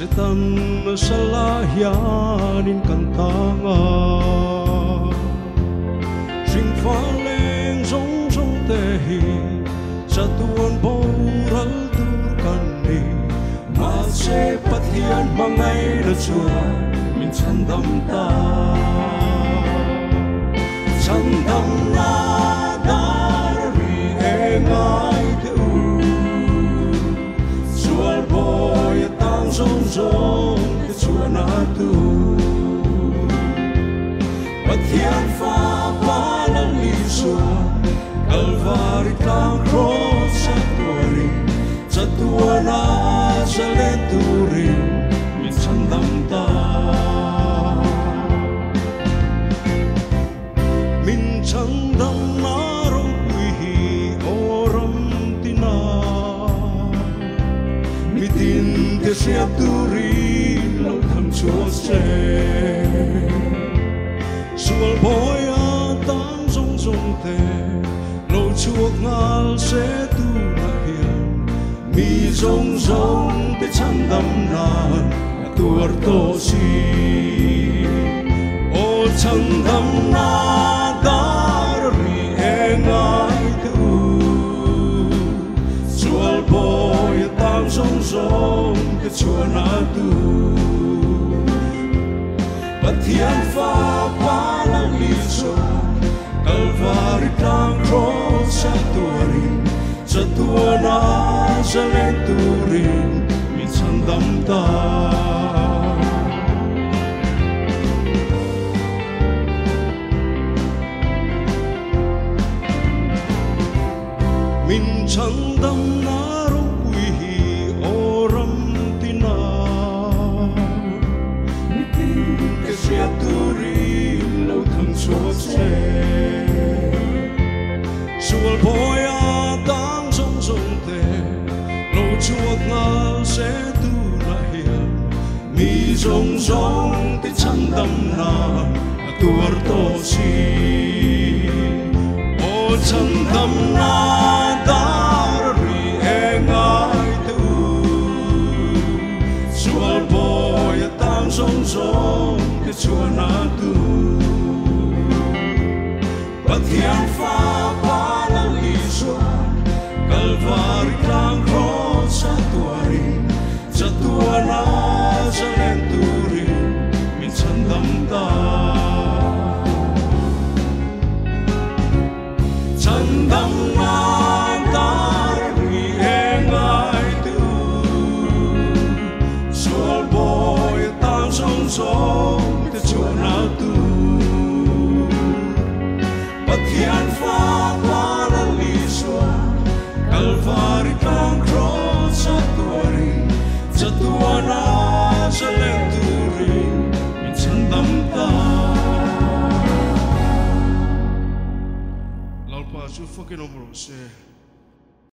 Setan masalahianin kantanga Sing faleng song song tehi Satuan boral turkani Mase pathian mangai na chua Min chandam ta Chandam na dari engai te Sual boy tang song song te chua na tu Pathian fa palang lisua Kalvari tang cross satuari Satuana sa lenturi Min chandam ta Min chandam narong kuihi oram tina Mitin te siaturi lau tham chua se Sual boya tang song song te Lau chuộc ngal se tu na hiền Mi song song te chandam nan Tuar to si O chandam na dari engai tu Sual boya tang song song te chua na tu Pathian fa palang lisua Kalvari tang cross satuarin Satuana sa lenturin Min chandam ta Min chandam narong kuihi oram tina Mitin ke siaturin lau tham chua se Sual boya tang song song te Lau chuộc ngal se tu na hiền Mi song song te chandam na Tuar to si O chandam na dari engai tu Sual boya tang song song te chua na tu Pathian fa palang lisua Kalvari tang cross satuarin Satuana sa lenturin Min chandam ta Chandam na dari engai tu Sual boy tang song song te chua na tu Pathian fa palang lisua Kalvari tang cross satuarin Satuana sa lenturin Min chandam ta Lalpa su fucking over se